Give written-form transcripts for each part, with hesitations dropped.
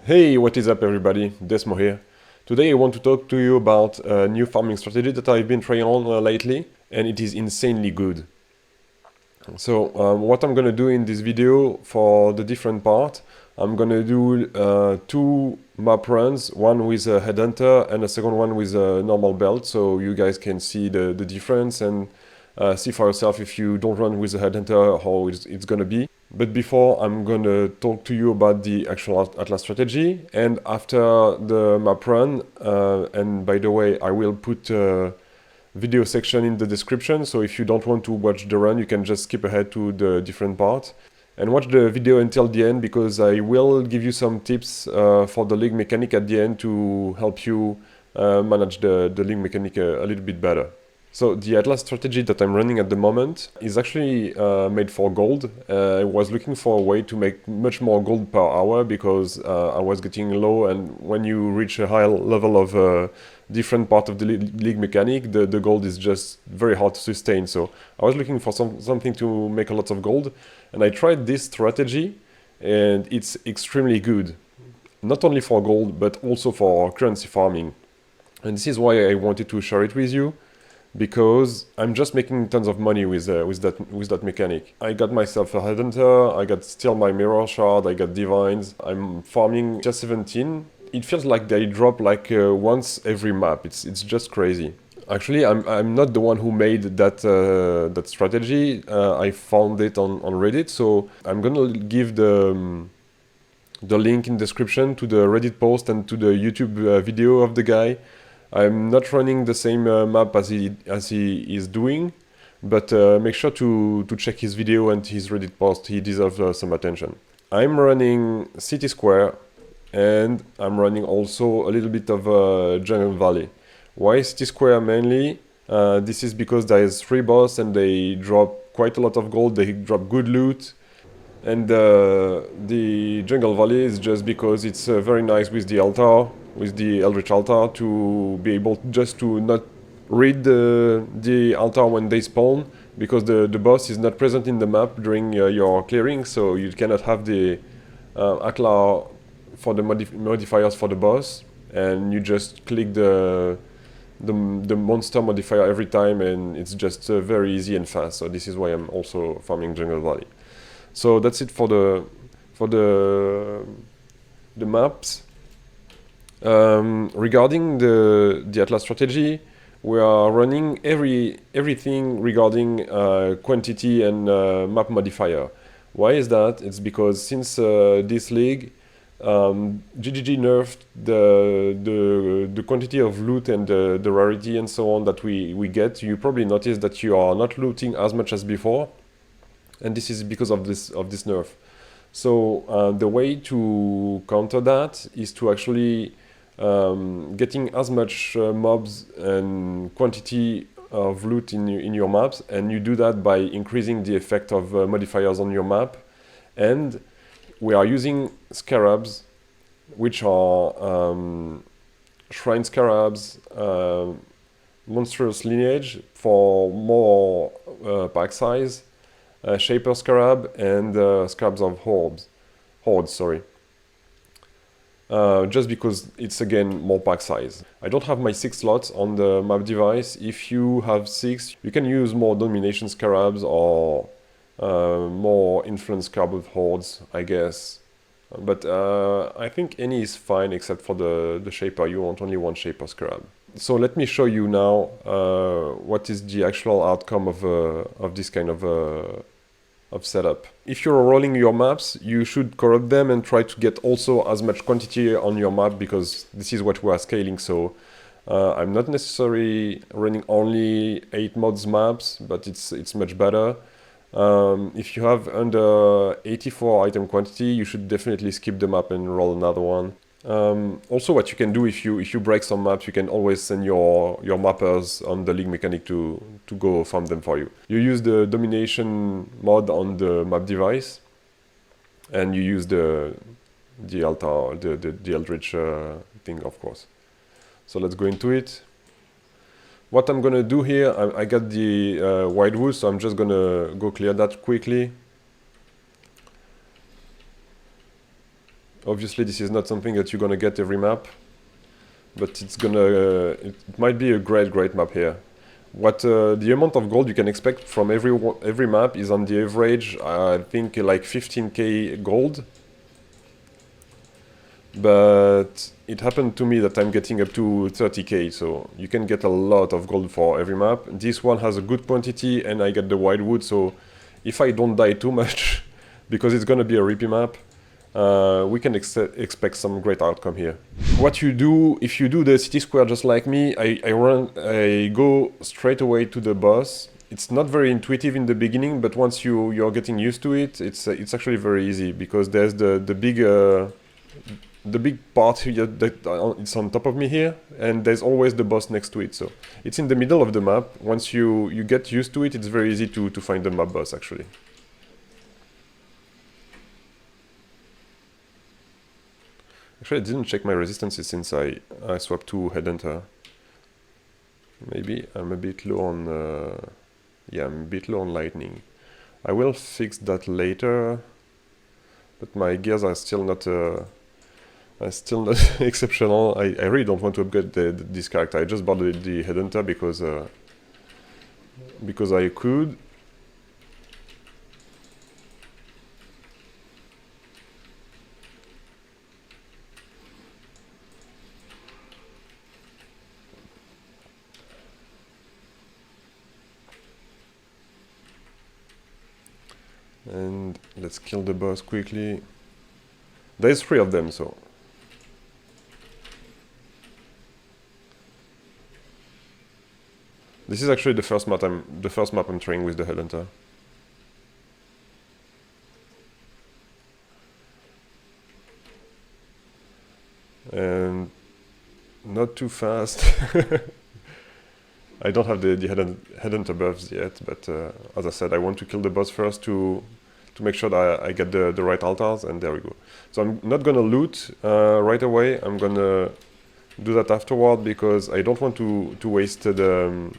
Hey, what is up everybody? Desmo here. Today I want to talk to you about a new farming strategy that I've been trying on lately, and it is insanely good. So what I'm gonna do in this video for the different part, I'm gonna do two map runs, one with a headhunter and a second one with a normal belt, so you guys can see the difference and see for yourself if you don't run with a headhunter how it's gonna be. But before, I'm gonna talk to you about the actual Atlas strategy, and after the map run, and by the way, I will put a video section in the description, so if you don't want to watch the run, you can just skip ahead to the different part and watch the video until the end, because I will give you some tips for the league mechanic at the end to help you manage the league mechanic a little bit better. So the Atlas strategy that I'm running at the moment is actually made for gold. I was looking for a way to make much more gold per hour because I was getting low, and when you reach a high level of different part of the league mechanic, the gold is just very hard to sustain. So I was looking for something to make a lot of gold, and I tried this strategy, and it's extremely good. Not only for gold, but also for currency farming. And this is why I wanted to share it with you, because I'm just making tons of money with that mechanic. I got myself a headhunter, I got still my mirror shard, I got divines. I'm farming just 17. It feels like they drop like once every map. It's just crazy. Actually, I'm not the one who made that strategy. I found it on Reddit, so I'm gonna give the link in description to the Reddit post and to the YouTube video of the guy. I'm not running the same map as he is doing, but make sure to check his video and his Reddit post. He deserves some attention. I'm running City Square, and I'm running also a little bit of Jungle Valley. Why City Square mainly? This is because there is 3 boss and they drop quite a lot of gold, they drop good loot. And the Jungle Valley is just because it's very nice with the altar, with the Eldritch altar, to be able just to not read the altar when they spawn, because the boss is not present in the map during your clearing, so you cannot have the Akla for the modifiers for the boss, and you just click the monster modifier every time, and it's just very easy and fast. So this is why I'm also farming Jungle Valley. So that's it for the maps. Regarding the Atlas strategy, we are running everything regarding quantity and map modifier. Why is that? It's because since this league, GGG nerfed the quantity of loot and the rarity and so on that we get. You probably noticed that you are not looting as much as before, and this is because of this nerf. So the way to counter that is to actually getting as much mobs and quantity of loot in your maps, and you do that by increasing the effect of modifiers on your map. And we are using scarabs, which are shrine scarabs, monstrous lineage for more pack size, shaper scarab, and scarabs of hordes, sorry. Just because it's again more pack size. I don't have my 6 slots on the map device. If you have 6, you can use more domination scarabs or more influence scarab of hordes, I guess. But I think any is fine except for the shaper. You want only one shaper scarab. So let me show you now what is the actual outcome of this kind of setup. If you're rolling your maps, you should corrupt them and try to get also as much quantity on your map, because this is what we are scaling. So I'm not necessarily running only 8 mods maps, but it's much better. If you have under 84 item quantity, you should definitely skip the map and roll another one. Also, what you can do, if you break some maps, you can always send your mappers on the league mechanic to go farm them for you. You use the domination mod on the map device, and you use the altar, the Eldritch thing, of course. So let's go into it. What I'm gonna do here, I got the wide wood, so I'm just gonna go clear that quickly. Obviously, this is not something that you're gonna get every map, but it's gonna it might be a great map here. What the amount of gold you can expect from every map is on the average, I think like 15k gold. But it happened to me that I'm getting up to 30k, so you can get a lot of gold for every map. This one has a good quantity and I get the wildwood, so if I don't die too much, because it's gonna be a repeat map, we can expect some great outcome here. What you do, if you do the city square just like me, I go straight away to the boss. It's not very intuitive in the beginning, but once you're getting used to it, it's actually very easy, because there's the big part here that it's on top of me here, and there's always the boss next to it, so it's in the middle of the map. Once you get used to it, it's very easy to find the map boss actually. Actually, I didn't check my resistances since I swapped to Headhunter. Maybe I'm a bit low on yeah, I'm a bit low on lightning. I will fix that later, but my gears are still not exceptional. I really don't want to upgrade this character. I just bought the Headhunter because I could. And let's kill the boss quickly. There's 3 of them, so this is actually the first map I'm trying with the Headhunter. And not too fast. I don't have the Headhunter buffs yet, but as I said, I want to kill the boss first to make sure that I get the right altars, and there we go. So I'm not gonna loot right away. I'm gonna do that afterward, because I don't want to waste the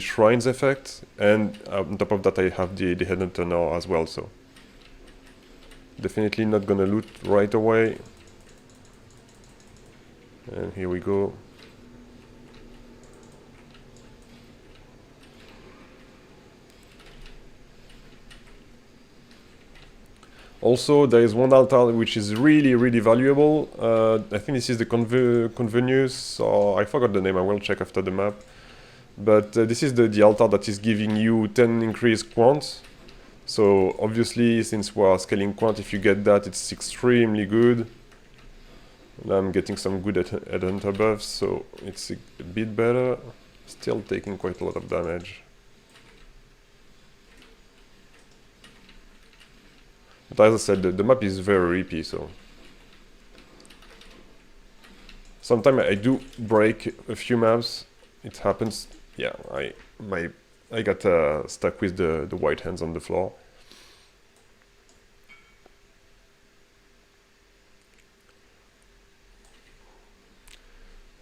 shrines effect, and on top of that I have the Headhunter now as well, so definitely not gonna loot right away. And here we go. Also, there is one altar which is really valuable. I think this is the Convenus, or I forgot the name, I will check after the map. But this is the altar that is giving you 10 increased quant. So obviously, since we are scaling quant, if you get that, it's extremely good. And I'm getting some good Headhunter buffs, so it's a bit better. Still taking quite a lot of damage. But as I said, the map is very repeat, so sometimes I do break a few maps. It happens. Yeah, I got stuck with the white hands on the floor.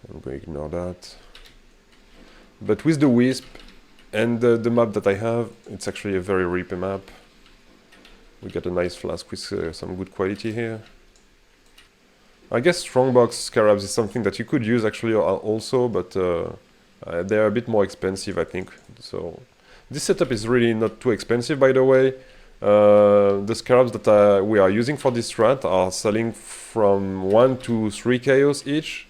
I'm going to ignore that. But with the wisp and the map that I have, it's actually a very repeat map. We got a nice flask with some good quality here. I guess strongbox scarabs is something that you could use actually also, but they're a bit more expensive, I think. So this setup is really not too expensive, by the way. The scarabs that we are using for this strat are selling from 1 to 3 chaos each.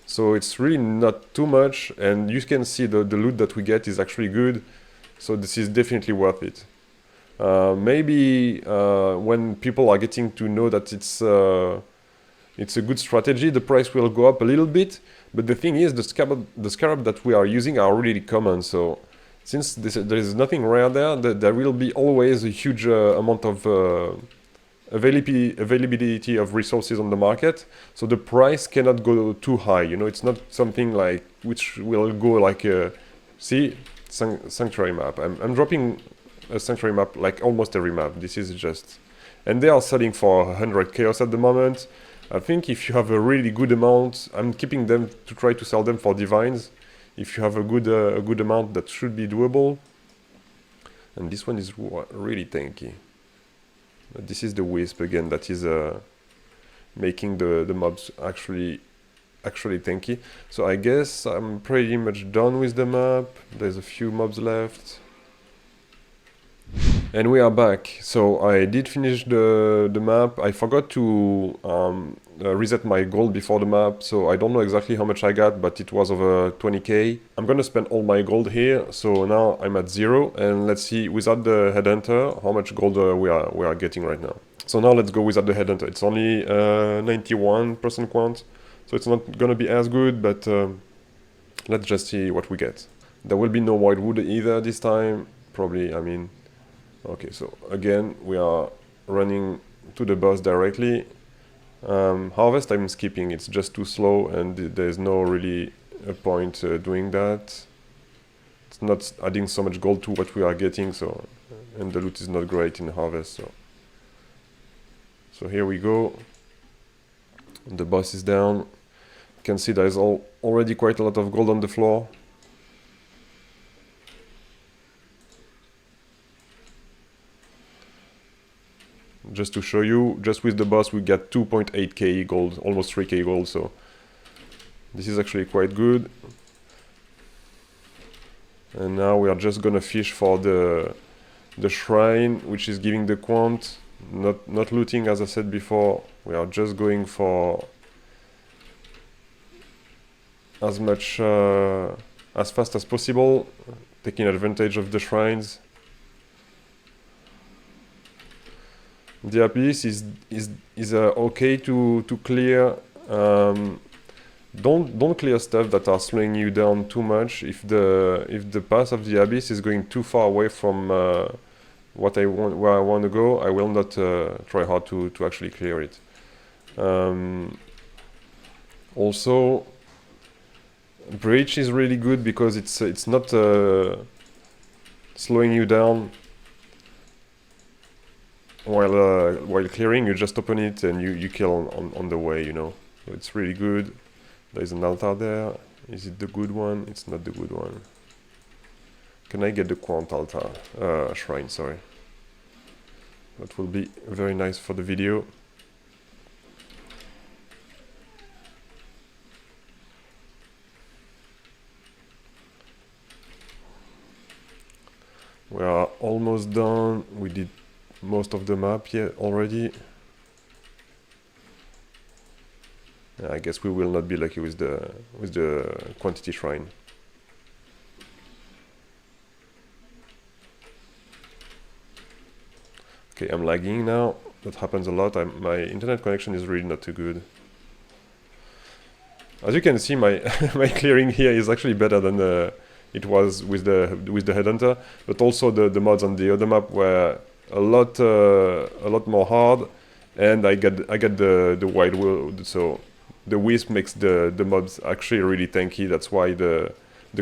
So it's really not too much, and you can see the loot that we get is actually good. So this is definitely worth it. Maybe when people are getting to know that it's a good strategy, the price will go up a little bit. But the thing is, the scarab that we are using are really common. So since there is nothing rare there will be always a huge amount of availability of resources on the market. So the price cannot go too high. You know, it's not something like which will go like see sanctuary map. I'm dropping a sanctuary map like almost every map. This is just, and they are selling for 100 chaos at the moment. I think if you have a really good amount, I'm keeping them to try to sell them for divines. If you have a good amount, that should be doable. And this one is really tanky. This is the wisp again that is making the mobs actually tanky. So I guess I'm pretty much done with the map. There's a few mobs left. And we are back. So I did finish the map. I forgot to reset my gold before the map, so I don't know exactly how much I got, but it was over 20k. I'm gonna spend all my gold here, so now I'm at 0, and let's see without the headhunter how much gold we are getting right now. So now let's go without the headhunter. It's only 91% quant, so it's not gonna be as good, but let's just see what we get. There will be no white wood either this time, probably. I mean, okay, so again we are running to the boss directly. Harvest I'm skipping, it's just too slow, and there's no really a point doing that. It's not adding so much gold to what we are getting, so, and the loot is not great in harvest. So here we go. The boss is down. You can see there's already quite a lot of gold on the floor. Just to show you, just with the boss we get 2.8k gold, almost 3k gold, so this is actually quite good. And now we are just gonna fish for the shrine, which is giving the quant, not looting as I said before. We are just going for as much as fast as possible, taking advantage of the shrines. The abyss is okay to clear. Don't clear stuff that are slowing you down too much. If the path of the abyss is going too far away from where I want to go, I will not try hard to actually clear it. Also, breach is really good because it's not slowing you down. While clearing, you just open it and you kill on the way, you know. So it's really good. There's an altar there. Is it the good one? It's not the good one. Can I get the quant altar? Shrine, sorry. That will be very nice for the video. We are almost done. We did most of the map here already. I guess we will not be lucky with the quantity shrine. Okay, I'm lagging now. That happens a lot. My internet connection is really not too good. As you can see, my my clearing here is actually better than it was with the headhunter, but also the mods on the other map were a lot more hard, and I get the white wood, so the wisp makes the mobs actually really tanky. That's why the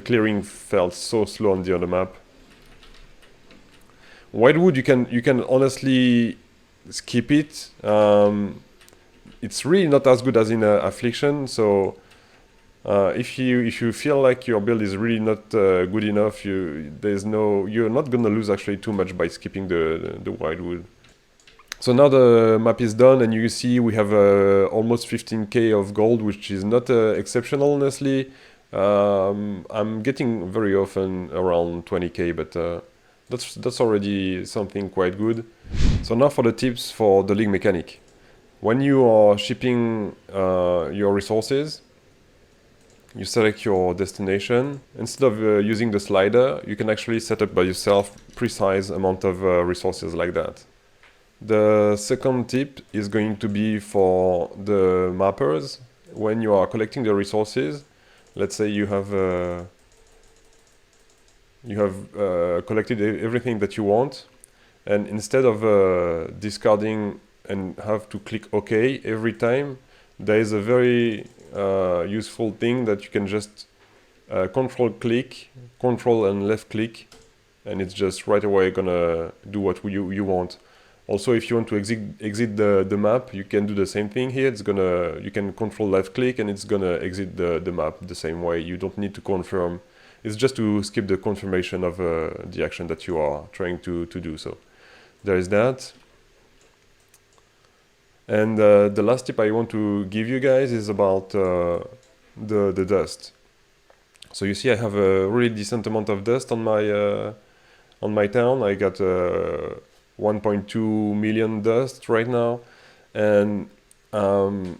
clearing felt so slow on the other map. White wood, you can honestly skip it. It's really not as good as in Affliction, so if you feel like your build is really not good enough, you're not gonna lose actually too much by skipping the white wood. So now the map is done, and you see we have almost 15k of gold, which is not exceptional, honestly. I'm getting very often around 20k, but that's already something quite good. So now for the tips for the league mechanic. When you are shipping your resources, you select your destination. Instead of using the slider, you can actually set up by yourself precise amount of resources like that. The second tip is going to be for the mappers. When you are collecting the resources, let's say you have collected everything that you want, and instead of discarding and have to click OK every time, there is a very useful thing that you can just control and left click, and it's just right away gonna do what you want. Also, if you want to exit the map, you can do the same thing here. You can control left click and it's gonna exit the map the same way. You don't need to confirm. It's just to skip the confirmation of the action that you are trying to do. So there is that. And the last tip I want to give you guys is about the dust. So you see I have a really decent amount of dust on my town. I got 1.2 million dust right now. And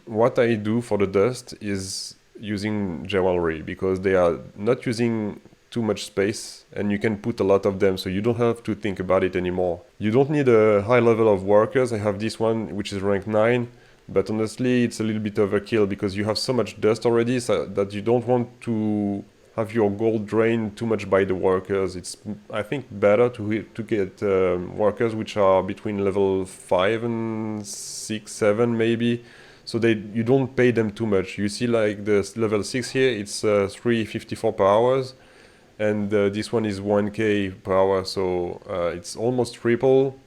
what I do for the dust is using jewelry, because they are not using too much space and you can put a lot of them, so you don't have to think about it anymore. You don't need a high level of workers. I have this one which is rank 9, but honestly it's a little bit overkill because you have so much dust already that you don't want to have your gold drained too much by the workers. It's, I think, better to get workers which are between level 5 and 6, 7 maybe, so you don't pay them too much. You see, like the level 6 here, it's 354 per hours, and this one is 1k per hour, so it's almost triple.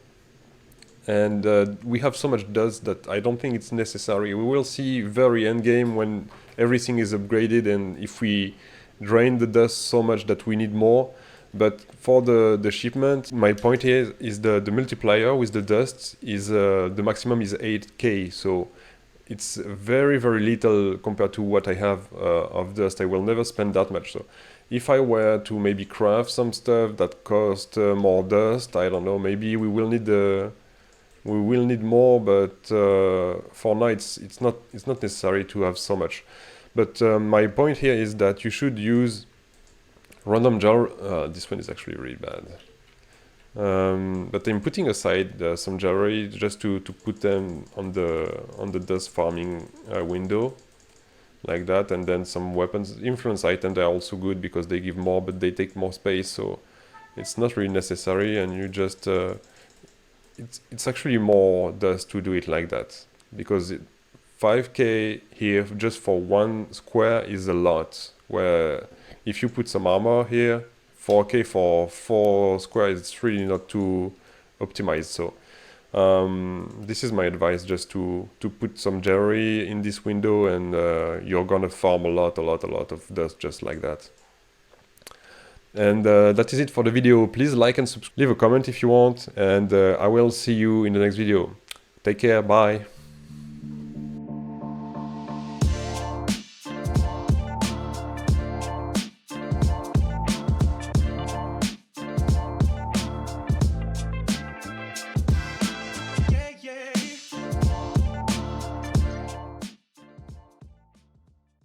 And we have so much dust that I don't think it's necessary. We will see very end game when everything is upgraded and if we drain the dust so much that we need more. But for the shipment, my point here is the multiplier with the dust is the maximum is 8k, so it's very little compared to what I have of dust. I will never spend that much. So if I were to maybe craft some stuff that cost more dust, I don't know, maybe we will need more, but for now it's not necessary to have so much. But my point here is that you should use random jewelry. This one is actually really bad. But I'm putting aside some jewelry just to put them on the dust farming window, like that, and then some weapons. Influence items are also good because they give more, but they take more space, so it's not really necessary. And you just it's actually more dust to do it like that, because 5k here just for one square is a lot, where if you put some armor here, 4k for 4 squares, it's really not too optimized. So this is my advice, just to put some jewelry in this window, and you're gonna farm a lot of dust just like that. And that is it for the video. Please like and subscribe, leave a comment if you want, and I will see you in the next video. Take care, bye.